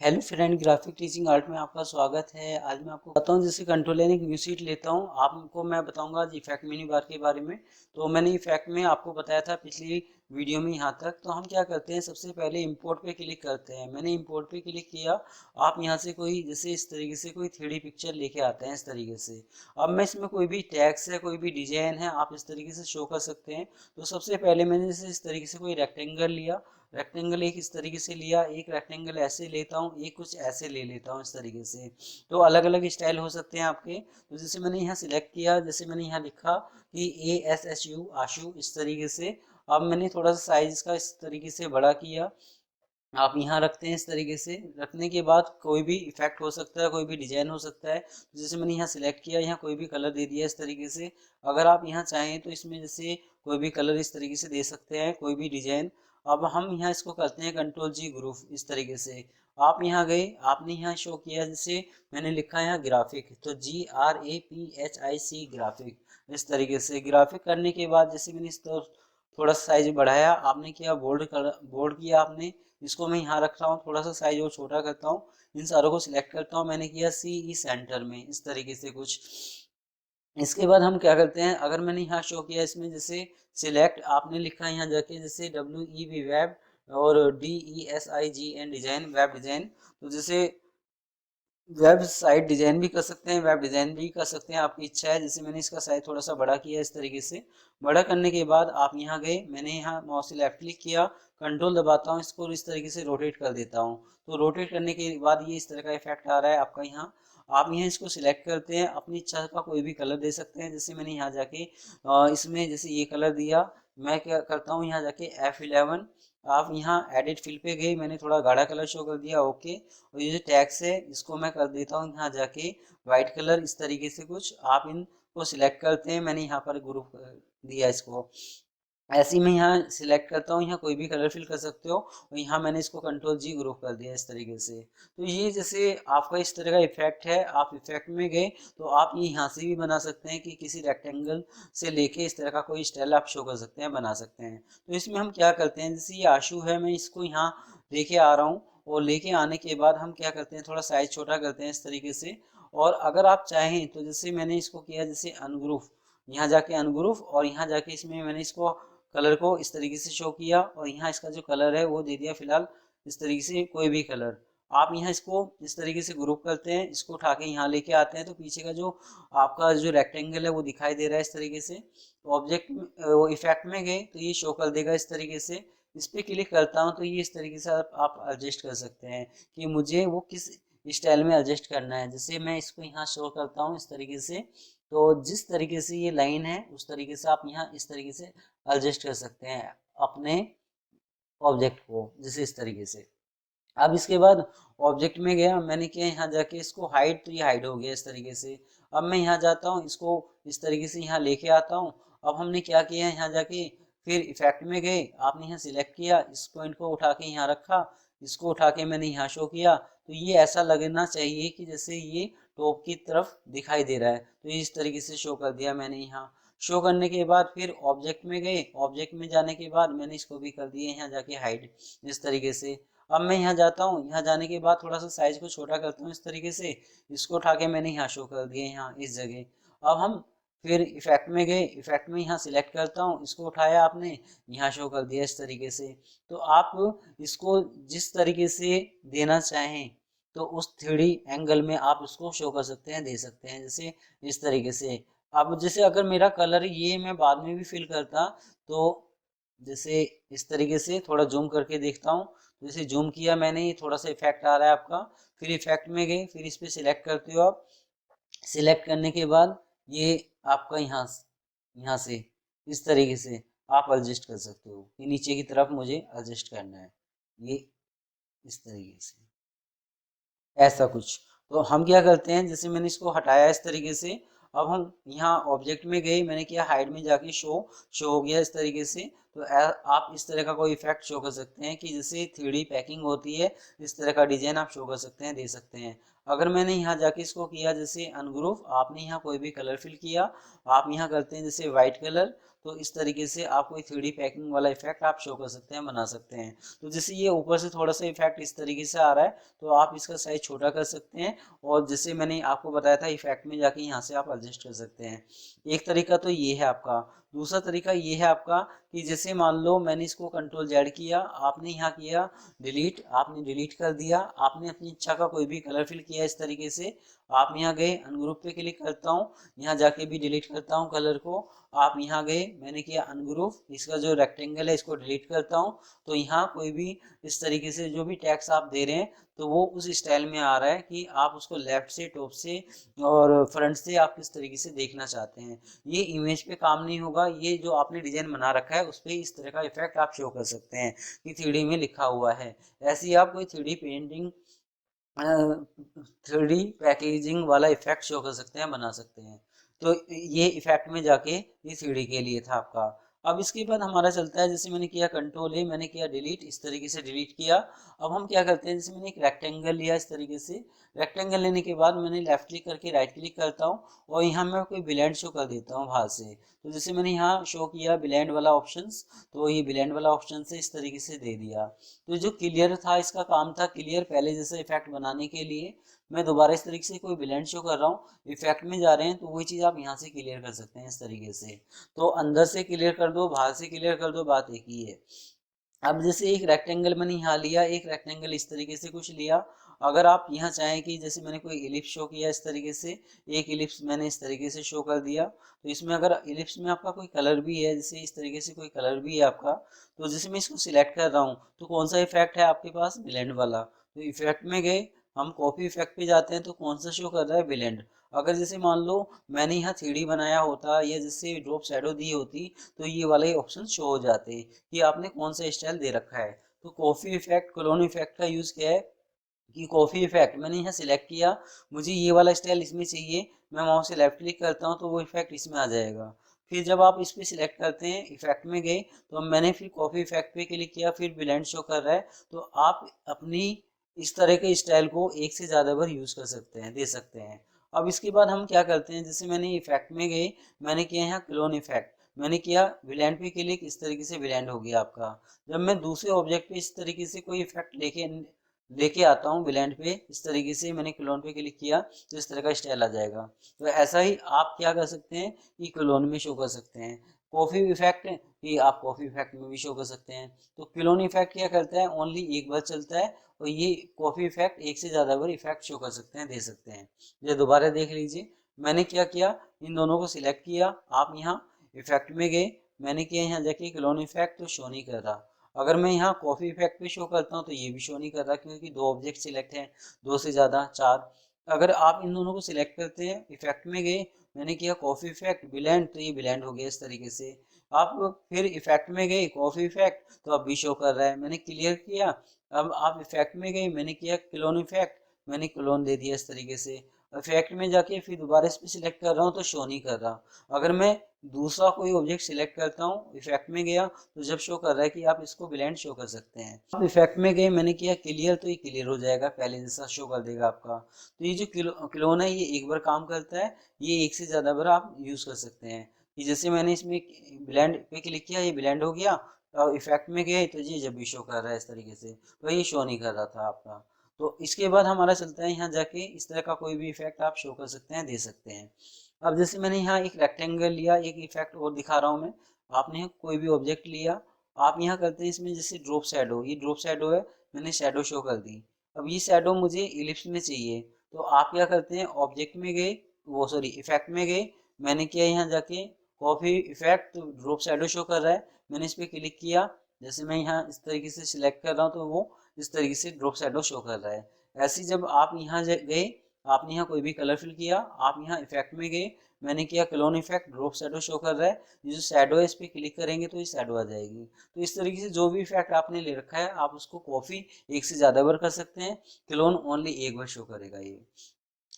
Hello friend, graphic teaching art में आपका स्वागत है। आज मैं आपको बताता हूँ जैसे कंट्रोल एन एक न्यू सीट लेता हूँ। आपको मैं बताऊंगा आज इफेक्ट मेन्यू बार के बारे में। तो मैंने इफेक्ट में आपको बताया था पिछली वीडियो में यहाँ तक। तो हम क्या करते हैं, सबसे पहले इंपोर्ट पे क्लिक करते हैं। मैंने इंपोर्ट पे क्लिक किया। आप यहाँ से कोई जैसे इस तरीके से कोई 3D पिक्चर लेके आते हैं इस तरीके से। अब मैं इसमें कोई भी टैक्स है, कोई भी डिजाइन है, आप इस तरीके से शो कर सकते हैं। तो सबसे पहले मैंने जैसे इस तरीके से कोई रेक्टेंगल लिया। रेक्टेंगल एक इस तरीके से लिया, एक रेक्टेंगल ऐसे लेता हूँ, एक कुछ ऐसे ले लेता हूँ इस तरीके से। तो अलग अलग स्टाइल हो सकते हैं आपके। तो जैसे मैंने यहाँ सिलेक्ट किया, जैसे मैंने यहाँ लिखा कि ASHU आशु इस तरीके से। अब मैंने थोड़ा सा साइज का इस तरीके से बड़ा किया। आप यहाँ रखते हैं इस तरीके से। रखने के बाद कोई भी इफेक्ट हो सकता है, कोई भी डिजाइन हो सकता है। तो जैसे मैंने यहाँ सिलेक्ट किया, यहाँ कोई भी कलर दे दिया इस तरीके से। अगर आप यहाँ चाहें तो इसमें जैसे कोई भी कलर इस तरीके से दे सकते हैं, कोई भी डिजाइन। अब हम यहाँ इसको करते हैं कंट्रोल G ग्रुप इस तरीके से। आप यहाँ गए, आपने यहाँ शो किया, जैसे मैंने लिखा है यहाँ ग्राफिक, तो GRAPHIC ग्राफिक इस तरीके से। ग्राफिक करने के बाद जैसे मैंने इस थोड़ा सा साइज बढ़ाया, आपने किया बोल्ड कलर, बोल्ड किया आपने। इसको मैं यहाँ रख रहा हूँ, थोड़ा सा साइज और छोटा करता हूँ। इन सारों को सिलेक्ट करता हूँ, मैंने किया CE सेंटर में इस तरीके से कुछ। इसके बाद हम क्या करते हैं, अगर मैंने यहाँ शो किया इसमें जैसे सिलेक्ट, आपने लिखा है यहाँ जाके जैसे WEB वेब और DESIGN डिजाइन, वेब डिजाइन। तो जैसे वेबसाइट डिजाइन भी कर सकते हैं, वेब डिजाइन भी कर सकते हैं, आपकी इच्छा है। जैसे मैंने इसका साइज थोड़ा सा बड़ा किया इस तरीके से। बड़ा करने के बाद आप यहाँ गए, मैंने यहाँ माउस से लेफ्ट क्लिक किया, कंट्रोल दबाता हूँ, इसको इस तरीके से रोटेट कर देता हूँ। तो रोटेट करने के बाद ये इस तरह का इफेक्ट आ रहा है आपका यहाँ। आप यहाँ इसको सिलेक्ट करते हैं, अपनी इच्छा का कोई भी कलर दे सकते हैं। जैसे मैंने यहाँ जाके इसमें जैसे ये कलर दिया। मैं क्या करता हूँ, यहाँ जाके F11, आप यहाँ एडिट फिल पे गए, मैंने थोड़ा गाढ़ा कलर शो कर दिया, ओके। और ये जो टैक्स है इसको मैं कर देता हूँ यहाँ जाके वाइट कलर इस तरीके से कुछ। आप इनको सिलेक्ट करते हैं, मैंने यहाँ पर ग्रुप दिया इसको। ऐसे ही मैं यहाँ सिलेक्ट करता हूँ, यहाँ कोई भी कलर फिल कर सकते हो। और यहाँ मैंने इसको कंट्रोल G ग्रुप कर दिया इस तरीके से। तो ये जैसे आपका इस तरह का इफेक्ट है। आप इफेक्ट में गए तो आप ये यहाँ से भी बना सकते हैं कि किसी रेक्टेंगल से लेके इस तरह का कोई स्टाइल आप शो कर सकते हैं, बना सकते हैं। तो इसमें हम क्या करते हैं, जैसे ये आशु है, मैं इसको यहाँ लेके आ रहा हूँ। और लेके आने के बाद हम क्या करते हैं, थोड़ा साइज छोटा करते हैं इस तरीके से। और अगर आप चाहें तो जैसे मैंने इसको किया जैसे अनग्रुप, यहाँ जाके अनग्रुप, और यहाँ जाके इसमें मैंने इसको कलर को इस तरीके से शो किया। और यहाँ इसका जो कलर है वो दे दिया फिलहाल इस तरीके से, कोई भी कलर। आप यहाँ इसको इस तरीके से ग्रुप करते हैं, इसको उठा के यहाँ लेके आते हैं, तो पीछे का जो आपका जो रेक्टेंगल है वो दिखाई दे रहा है इस तरीके से। तो ऑब्जेक्ट वो इफेक्ट में गए तो ये शो कर देगा इस तरीके से। इस पे क्लिक करता हूँ तो ये इस तरीके से आप एडजस्ट कर सकते हैं कि मुझे वो किस स्टाइल में एडजस्ट करना है। जैसे मैं इसको यहाँ शो करता हूँ इस तरीके से। तो जिस तरीके से ये लाइन है उस तरीके से आप यहाँ इस तरीके से एडजस्ट कर सकते हैं अपने ऑब्जेक्ट को, जैसे इस तरीके से। अब इसके बाद ऑब्जेक्ट में गया, मैंने किया यहाँ जाके इसको हाइड, तो ये हाइड हो गया इस तरीके से। अब मैं यहाँ जाता हूँ, इसको इस तरीके से यहाँ लेके आता हूँ। अब हमने क्या किया है, यहाँ जाके फिर इफेक्ट में गए, आपने यहाँ सिलेक्ट किया, इस पॉइंट को उठा के यहाँ रखा, इसको उठा के मैंने यहाँ शो किया। तो ये ऐसा लगना चाहिए कि जैसे ये टॉप की तरफ दिखाई दे रहा है। तो ये इस तरीके से शो कर दिया मैंने यहाँ। शो करने के बाद फिर ऑब्जेक्ट में गए, ऑब्जेक्ट में जाने के बाद मैंने इसको भी कर दिया यहाँ जाके हाइड इस तरीके से। अब मैं यहाँ जाता हूँ, यहाँ जाने के बाद थोड़ा सा साइज को छोटा करता हूँ इस तरीके से। इसको उठा के मैंने यहाँ शो कर दिया यहाँ इस जगह। अब हम फिर इफेक्ट में गए, इफेक्ट में यहाँ सिलेक्ट करता हूँ, इसको उठाया आपने, यहाँ शो कर दिया इस तरीके से। तो आप इसको जिस तरीके से देना चाहें तो उस 3D एंगल में आप उसको शो कर सकते हैं, दे सकते हैं, जैसे इस तरीके से। अब जैसे अगर मेरा कलर ये मैं बाद में भी फिल करता, तो जैसे इस तरीके से थोड़ा जूम करके देखता हूँ। तो जैसे जूम किया मैंने, ये थोड़ा सा इफेक्ट आ रहा है आपका। फिर इफेक्ट में गए, फिर इस पे सिलेक्ट करते हो आप। सिलेक्ट करने के बाद ये आपका यहाँ से इस तरीके से आप एडजस्ट कर सकते हो कि नीचे की तरफ मुझे एडजस्ट करना है, ये इस तरीके से, ऐसा कुछ। तो हम क्या करते हैं, जैसे मैंने इसको हटाया इस तरीके से। अब हम यहाँ ऑब्जेक्ट में गए, मैंने किया हाइड में जाके शो हो गया इस तरीके से। तो आप इस तरह का कोई इफेक्ट शो कर सकते हैं कि जैसे 3D पैकिंग होती है, इस तरह का डिजाइन आप शो कर सकते हैं, दे सकते हैं। अगर मैंने यहाँ जाके इसको किया जैसे अनग्रुप, आपने यहाँ कोई भी कलर फिल किया, आप यहाँ करते हैं जैसे वाइट कलर, तो इस तरीके से आप कोई 3D पैकिंग वाला इफेक्ट आप शो कर सकते हैं, बना सकते हैं। तो जैसे ये ऊपर से थोड़ा सा इफेक्ट इस तरीके से आ रहा है, तो आप इसका साइज छोटा कर सकते हैं, और जैसे मैंने आपको बताया था इफेक्ट में जाके यहाँ से आप एडजस्ट कर सकते हैं। एक तरीका तो ये है आपका। दूसरा तरीका ये है आपका कि जैसे मान लो मैंने इसको कंट्रोल जेड किया, आपने यहाँ किया डिलीट, आपने डिलीट कर दिया, आपने अपनी इच्छा का कोई भी कलर फिल किया इस तरीके से, आप यहाँ गए अनग्रुप पे क्लिक करता हूँ, यहाँ जाके भी डिलीट करता हूँ कलर को, आप यहाँ गए मैंने किया अनग्रुप, इसका जो रेक्टेंगल है इसको डिलीट करता हूँ, तो यहाँ कोई भी इस तरीके से जो भी टैक्स आप दे रहे हैं तो वो उस स्टाइल में आ रहा है कि आप उसको लेफ्ट से, टॉप से और फ्रंट से आप किस तरीके से देखना चाहते हैं। ये इमेज पे काम नहीं होगा, ये जो आपने डिजाइन बना रखा है उस पर इस तरह का इफेक्ट आप शो कर सकते हैं कि 3D में लिखा हुआ है। ऐसे ही आप कोई 3D पेंटिंग, 3D पैकेजिंग वाला इफेक्ट शो कर सकते हैं, बना सकते हैं। तो ये इफेक्ट में जाके ये 3D के लिए था आपका। अब इसके बाद हमारा चलता है, जैसे मैंने किया कंट्रोल ए, मैंने किया डिलीट, इस तरीके से डिलीट किया। अब हम क्या करते हैं, जैसे मैंने एक रेक्टेंगल लिया इस तरीके से, रेक्टेंगल लेने के बाद मैंने लेफ्ट क्लिक करके राइट क्लिक करता हूँ, और यहाँ मैं कोई ब्लेंड शो कर देता हूँ बाहर से। तो जैसे मैंने यहाँ शो किया ब्लेंड वाला ऑप्शंस, तो ये ब्लेंड वाला ऑप्शन से इस तरीके से दे दिया। तो जो क्लियर था, इसका काम था क्लियर, पहले जैसे इफेक्ट बनाने के लिए मैं दोबारा इस तरीके से कोई ब्लेंड शो कर रहा हूँ, इफेक्ट में जा रहे हैं, तो वही चीज़ आप यहाँ से क्लियर कर सकते हैं इस तरीके से। तो अंदर से क्लियर कर दो, बाहर से क्लियर कर दो, बात एक ही है। अब जैसे एक रेक्टेंगल मैंने यहाँ लिया, एक रेक्टेंगल इस तरीके से कुछ लिया। अगर आप यहाँ चाहें कि जैसे मैंने कोई इलिप्स शो किया इस तरीके से, एक इलिप्स मैंने इस तरीके से शो कर दिया, तो इसमें अगर इलिप्स में आपका कोई कलर भी है, जैसे इस तरीके से कोई कलर भी है आपका, तो जैसे मैं इसको सिलेक्ट कर रहा हूँ, तो कौन सा इफेक्ट है आपके पास, ब्लेंड वाला। तो इफेक्ट में गए, हम कॉपी इफेक्ट पे जाते हैं, तो कौन सा शो कर रहा है, ब्लेंड। अगर जैसे मान लो मैंने यहाँ 3D बनाया होता या जैसे ड्रॉप शैडो दी होती, तो ये वाले ऑप्शन शो हो जाते कि आपने कौन सा स्टाइल दे रखा है। तो कॉफी इफेक्ट, क्लोन इफेक्ट का यूज क्या है कि कॉफी इफेक्ट मैंने यहाँ सिलेक्ट किया, मुझे ये वाला स्टाइल इसमें चाहिए, मैं वहाँ से लेफ्ट क्लिक करता हूँ तो वो इफेक्ट इसमें आ जाएगा। फिर जब आप इस पे सिलेक्ट करते हैं, इफेक्ट में गए, तो मैंने फिर कॉफी इफेक्ट पे क्लिक किया, फिर ब्लेंड शो कर रहा है, तो आप अपनी इस तरह के स्टाइल को एक से ज़्यादा बार यूज कर सकते हैं, दे सकते हैं। अब इसके बाद हम क्या करते हैं, जैसे मैंने इफेक्ट में गए, मैंने किया यहाँ क्लोन इफेक्ट, मैंने किया ब्लेंड पे क्लिक, इस तरीके से ब्लेंड हो गया आपका। जब मैं दूसरे ऑब्जेक्ट पे इस तरीके से कोई इफेक्ट लेके लेके आता हूँ ब्लेंड पे, इस तरीके से मैंने क्लोन पे क्लिक किया, तो इस तरह का स्टाइल आ जाएगा। तो ऐसा ही आप क्या कर सकते हैं कि क्लोन में शो कर सकते हैं। कॉफी इफेक्ट ये आप कॉफी इफेक्ट में भी शो कर सकते हैं। तो क्लोन इफेक्ट क्या करता है, ओनली एक बार चलता है, और ये कॉफी इफेक्ट एक से ज़्यादा बार इफेक्ट शो कर सकते हैं, दे सकते हैं। ये दोबारा देख लीजिए, मैंने क्या किया, इन दोनों को सिलेक्ट किया, आप यहाँ इफेक्ट में गए, मैंने किया यहाँ जाके क्लोन इफेक्ट, तो शो नहीं कर रहा। अगर मैं यहाँ कॉफी इफेक्ट पे शो करता हूँ तो ये भी शो नहीं कर रहा, क्योंकि दो ऑब्जेक्ट सिलेक्ट हैं, दो से ज़्यादा, चार। अगर आप इन दोनों को सिलेक्ट करते हैं, इफेक्ट में गए, मैंने किया कॉफी इफेक्ट ब्लेंड, तो ये ब्लेंड हो गया इस तरीके से। आप फिर इफेक्ट में गए, कॉफी इफेक्ट, तो अब भी शो कर रहा है, मैंने क्लियर किया। अब आप इफेक्ट में गए, मैंने किया क्लोन इफेक्ट, मैंने क्लोन दे दिया इस तरीके से। इफेक्ट में जाके फिर दोबारा इस पर सिलेक्ट कर रहा हूँ तो शो नहीं कर रहा। अगर मैं दूसरा कोई ऑब्जेक्ट सिलेक्ट करता हूँ, इफेक्ट में गया, तो जब शो कर रहा है कि आप इसको ब्लेंड शो कर सकते हैं। आप इफेक्ट में गए, मैंने किया क्लियर, तो ये क्लियर हो जाएगा, पहले जैसा शो कर देगा आपका। तो ये जो क्लोन है ये एक बार काम करता है, ये एक से ज़्यादा बार आप यूज़ कर सकते हैं। कि जैसे मैंने इसमें ब्लेंड पे क्लिक किया, ये ब्लेंड हो गया, और इफेक्ट में गए तो ये जब भी शो कर रहा है इस तरीके से, तो ये शो नहीं कर रहा था आपका। तो इसके बाद हमारा चलता है, यहाँ जाके इस तरह का कोई भी इफेक्ट आप शो कर सकते हैं, दे सकते हैं। अब जैसे मैंने यहाँ एक रेक्टेंगल लिया, एक इफेक्ट और दिखा रहा हूँ मैं, आपने कोई भी ऑब्जेक्ट लिया, आप यहाँ करते हैं इसमें जैसे ड्रॉप शैडो, ये ड्रॉप शैडो है, मैंने शैडो शो कर दी। अब ये शैडो मुझे इलिप्स में चाहिए, तो आप क्या करते हैं, ऑब्जेक्ट में गए, वो सॉरी इफेक्ट में गए, मैंने किया यहाँ जाके कॉपी इफेक्ट, तो ड्रॉप शैडो शो कर रहा है, मैंने इस पर क्लिक किया, जैसे मैं यहाँ इस तरीके से सिलेक्ट कर रहा हूँ तो वो इस तरीके से ड्रॉप शैडो शो कर रहा है। ऐसे ही जब आप यहाँ गए, आपने यहाँ कोई भी कलर फिल किया, आप यहाँ इफेक्ट में गए, मैंने किया clone effect, drop shadow show कर रहा है, ये जो शैडो है इस पर क्लिक करेंगे तो ये शैडो आ जाएगी। तो इस तरीके से जो भी इफेक्ट आपने ले रखा है, आप उसको कॉपी एक से ज़्यादा बार कर सकते हैं, क्लोन ओनली एक बार शो करेगा ये।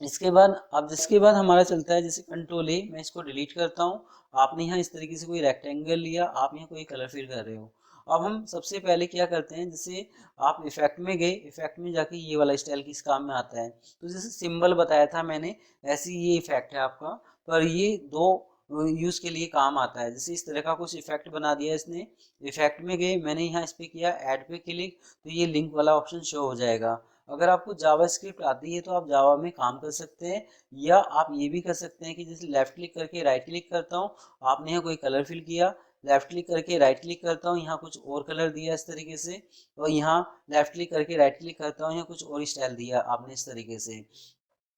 इसके बाद अब जिसके बाद हमारा चलता है जैसे कंट्रोल ए, मैं इसको डिलीट करता हूँ। आपने यहाँ इस तरीके से कोई रेक्टेंगल लिया, आप यहाँ कोई कलर फिल कर रहे हो। अब हम सबसे पहले क्या करते हैं, जैसे आप इफेक्ट में गए, इफेक्ट में जाके ये वाला स्टाइल किस काम में आता है, तो जैसे सिंबल बताया था मैंने, ऐसे ये इफेक्ट है आपका, पर ये दो यूज के लिए काम आता है। जैसे इस तरह का कुछ इफेक्ट बना दिया इसने, इफेक्ट में गए, मैंने यहाँ इस पे किया ऐड पे क्लिक, तो ये लिंक वाला ऑप्शन शो हो जाएगा। अगर आपको जावास्क्रिप्ट आती है तो आप जावा में काम कर सकते हैं, या आप ये भी कर सकते हैं कि जैसे लेफ्ट क्लिक करके राइट क्लिक करता हूँ, आपने यहाँ कोई कलर फिल किया, लेफ्ट क्लिक करके राइट क्लिक करता हूँ, यहाँ कुछ और कलर दिया इस तरीके से, और यहाँ लेफ्ट क्लिक करके राइट क्लिक करता हूँ, यहाँ कुछ और स्टाइल दिया आपने इस तरीके से।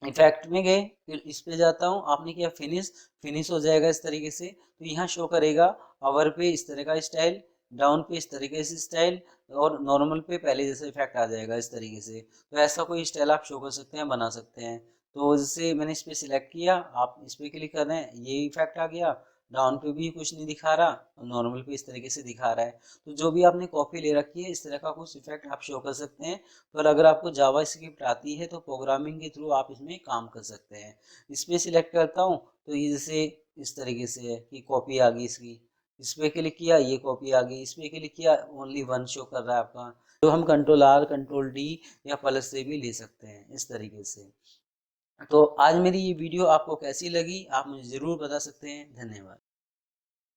इफेक्ट में गए, फिर इस पे जाता हूँ, आपने किया फिनिश, फिनिश हो जाएगा इस तरीके से, तो यहाँ शो करेगा अवर पे इस तरह का स्टाइल, डाउन पे इस तरीके से स्टाइल, और नॉर्मल पे पहले जैसे इफेक्ट आ जाएगा इस तरीके से। तो ऐसा कोई स्टाइल आप शो कर सकते हैं, बना सकते हैं। तो जैसे मैंने इस पे सिलेक्ट किया, आप इस पे क्लिक कर रहे हैं, ये इफेक्ट आ गया, डाउन पे भी कुछ नहीं दिखा रहा, नॉर्मल पे इस तरीके से दिखा रहा है। तो जो भी आपने कॉपी ले रखी है, इस तरह का कुछ इफेक्ट आप शो कर सकते हैं। पर अगर आपको जावा स्क्रिप्ट आती है तो प्रोग्रामिंग के थ्रू आप इसमें काम कर सकते हैं। इस पे सिलेक्ट करता हूँ, तो ये जैसे इस तरीके से है कि कॉपी आ गई इसकी, इस पे क्लिक किया, ये कॉपी आ गई, इस पे क्लिक किया, ओनली वन शो कर रहा है आपका। तो हम कंट्रोल आर, कंट्रोल डी या प्लस से भी ले सकते हैं इस तरीके से। तो आज मेरी ये वीडियो आपको कैसी लगी, आप मुझे ज़रूर बता सकते हैं। धन्यवाद।